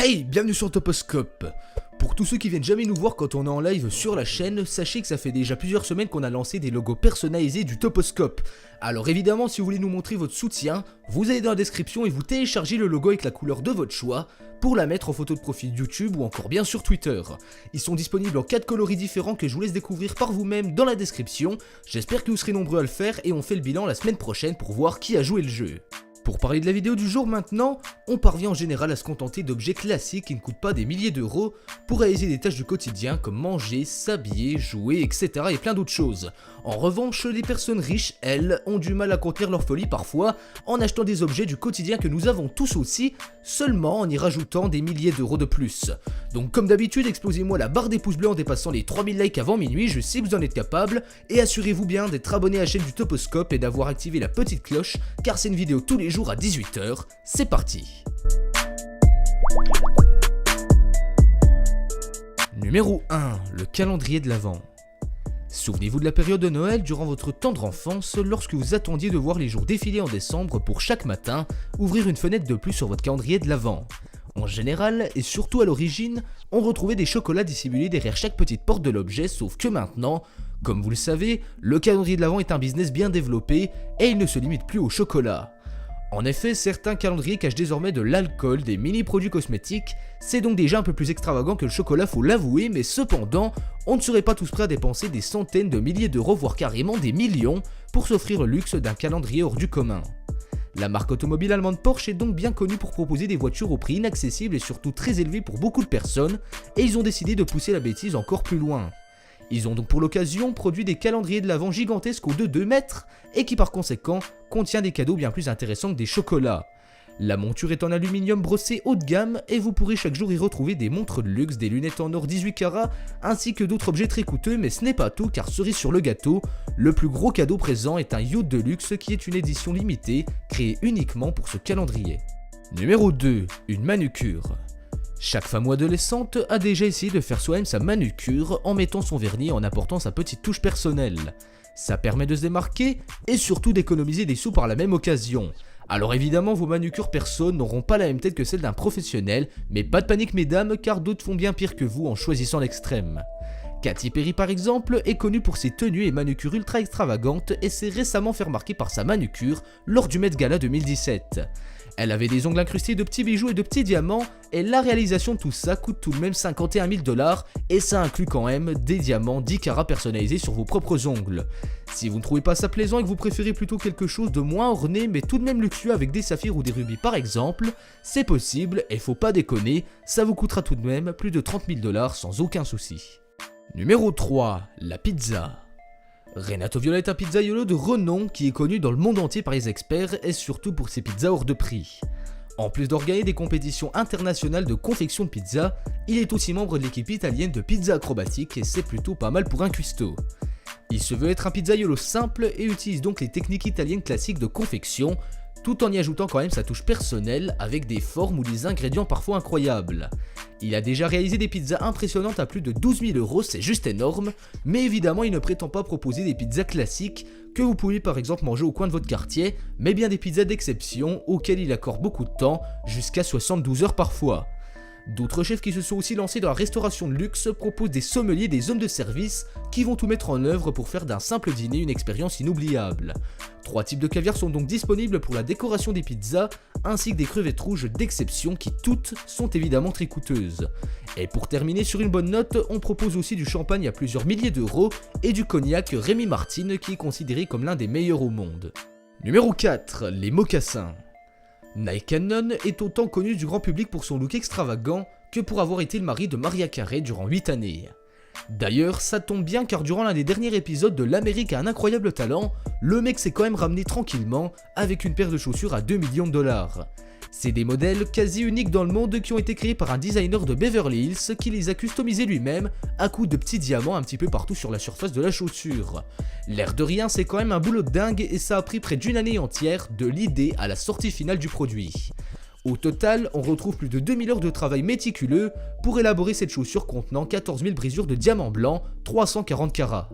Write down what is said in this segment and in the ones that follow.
Hey, bienvenue sur Toposcope. Pour tous ceux qui viennent jamais nous voir quand on est en live sur la chaîne, sachez que ça fait déjà plusieurs semaines qu'on a lancé des logos personnalisés du Toposcope. Alors évidemment, si vous voulez nous montrer votre soutien, vous allez dans la description et vous téléchargez le logo avec la couleur de votre choix pour la mettre en photo de profil YouTube ou encore bien sur Twitter. Ils sont disponibles en 4 coloris différents que je vous laisse découvrir par vous-même dans la description. J'espère que vous serez nombreux à le faire et on fait le bilan la semaine prochaine pour voir qui a joué le jeu. Pour parler de la vidéo du jour maintenant, on parvient en général à se contenter d'objets classiques qui ne coûtent pas des milliers d'euros pour réaliser des tâches du quotidien comme manger, s'habiller, jouer, etc. et plein d'autres choses. En revanche, les personnes riches, elles, ont du mal à contenir leur folie parfois en achetant des objets du quotidien que nous avons tous aussi, seulement en y rajoutant des milliers d'euros de plus. Donc comme d'habitude, explosez-moi la barre des pouces bleus en dépassant les 3000 likes avant minuit, je sais que vous en êtes capable, et assurez-vous bien d'être abonné à la chaîne du Toposcope et d'avoir activé la petite cloche, car c'est une vidéo tous les jours à 18 h, c'est parti. Numéro 1, le calendrier de l'Avent. Souvenez-vous de la période de Noël durant votre tendre enfance lorsque vous attendiez de voir les jours défiler en décembre pour chaque matin ouvrir une fenêtre de plus sur votre calendrier de l'Avent. En général, et surtout à l'origine, on retrouvait des chocolats dissimulés derrière chaque petite porte de l'objet, sauf que maintenant, comme vous le savez, le calendrier de l'Avent est un business bien développé et il ne se limite plus au chocolat. En effet, certains calendriers cachent désormais de l'alcool, des mini-produits cosmétiques, c'est donc déjà un peu plus extravagant que le chocolat, faut l'avouer, mais cependant, on ne serait pas tous prêts à dépenser des centaines de milliers d'euros, voire carrément des millions, pour s'offrir le luxe d'un calendrier hors du commun. La marque automobile allemande Porsche est donc bien connue pour proposer des voitures au prix inaccessible et surtout très élevé pour beaucoup de personnes, et ils ont décidé de pousser la bêtise encore plus loin. Ils ont donc pour l'occasion produit des calendriers de l'Avent gigantesques hauts de 2 mètres et qui par conséquent contient des cadeaux bien plus intéressants que des chocolats. La monture est en aluminium brossé haut de gamme et vous pourrez chaque jour y retrouver des montres de luxe, des lunettes en or 18 carats ainsi que d'autres objets très coûteux, mais ce n'est pas tout car cerise sur le gâteau, le plus gros cadeau présent est un yacht de luxe qui est une édition limitée créée uniquement pour ce calendrier. Numéro 2, une manucure. Chaque femme ou adolescente a déjà essayé de faire soi-même sa manucure en mettant son vernis et en apportant sa petite touche personnelle. Ça permet de se démarquer et surtout d'économiser des sous par la même occasion. Alors évidemment, vos manucures perso n'auront pas la même tête que celle d'un professionnel, mais pas de panique mesdames, car d'autres font bien pire que vous en choisissant l'extrême. Katy Perry par exemple est connue pour ses tenues et manucures ultra extravagantes et s'est récemment fait remarquer par sa manucure lors du Met Gala 2017. Elle avait des ongles incrustés de petits bijoux et de petits diamants et la réalisation de tout ça coûte tout de même 51 000 $ et ça inclut quand même des diamants 10 carats personnalisés sur vos propres ongles. Si vous ne trouvez pas ça plaisant et que vous préférez plutôt quelque chose de moins orné mais tout de même luxueux avec des saphirs ou des rubis par exemple, c'est possible et faut pas déconner, ça vous coûtera tout de même plus de 30 000 $ sans aucun souci. Numéro 3, la pizza. Renato Viola est un pizzaiolo de renom qui est connu dans le monde entier par les experts et surtout pour ses pizzas hors de prix. En plus d'organiser des compétitions internationales de confection de pizza, il est aussi membre de l'équipe italienne de pizza acrobatique et c'est plutôt pas mal pour un cuistot. Il se veut être un pizzaiolo simple et utilise donc les techniques italiennes classiques de confection, tout en y ajoutant quand même sa touche personnelle avec des formes ou des ingrédients parfois incroyables. Il a déjà réalisé des pizzas impressionnantes à plus de 12 000 €, c'est juste énorme, mais évidemment il ne prétend pas proposer des pizzas classiques que vous pouvez par exemple manger au coin de votre quartier, mais bien des pizzas d'exception auxquelles il accorde beaucoup de temps, jusqu'à 72 heures parfois. D'autres chefs qui se sont aussi lancés dans la restauration de luxe proposent des sommeliers et des hommes de service qui vont tout mettre en œuvre pour faire d'un simple dîner une expérience inoubliable. 3 types de caviar sont donc disponibles pour la décoration des pizzas, ainsi que des crevettes rouges d'exception qui toutes sont évidemment très coûteuses. Et pour terminer sur une bonne note, on propose aussi du champagne à plusieurs milliers d'euros et du cognac Rémy Martin qui est considéré comme l'un des meilleurs au monde. Numéro 4, les mocassins. Nike Cannon est autant connu du grand public pour son look extravagant que pour avoir été le mari de Mariah Carey durant 8 années. D'ailleurs, ça tombe bien car durant l'un des derniers épisodes de L'Amérique a un incroyable talent, le mec s'est quand même ramené tranquillement avec une paire de chaussures à 2 millions de $. C'est des modèles quasi uniques dans le monde qui ont été créés par un designer de Beverly Hills qui les a customisés lui-même à coups de petits diamants un petit peu partout sur la surface de la chaussure. L'air de rien, c'est quand même un boulot de dingue et ça a pris près d'une année entière de l'idée à la sortie finale du produit. Au total, on retrouve plus de 2000 heures de travail méticuleux pour élaborer cette chaussure contenant 14 000 brisures de diamants blancs, 340 carats.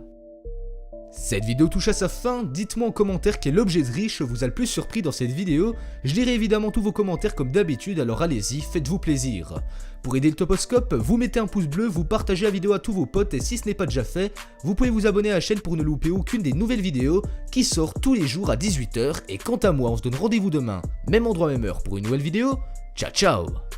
Cette vidéo touche à sa fin, dites-moi en commentaire quel objet de riche vous a le plus surpris dans cette vidéo, je lirai évidemment tous vos commentaires comme d'habitude, alors allez-y, faites-vous plaisir. Pour aider le Toposcope, vous mettez un pouce bleu, vous partagez la vidéo à tous vos potes et si ce n'est pas déjà fait, vous pouvez vous abonner à la chaîne pour ne louper aucune des nouvelles vidéos qui sortent tous les jours à 18 h et quant à moi on se donne rendez-vous demain, même endroit même heure pour une nouvelle vidéo, ciao ciao.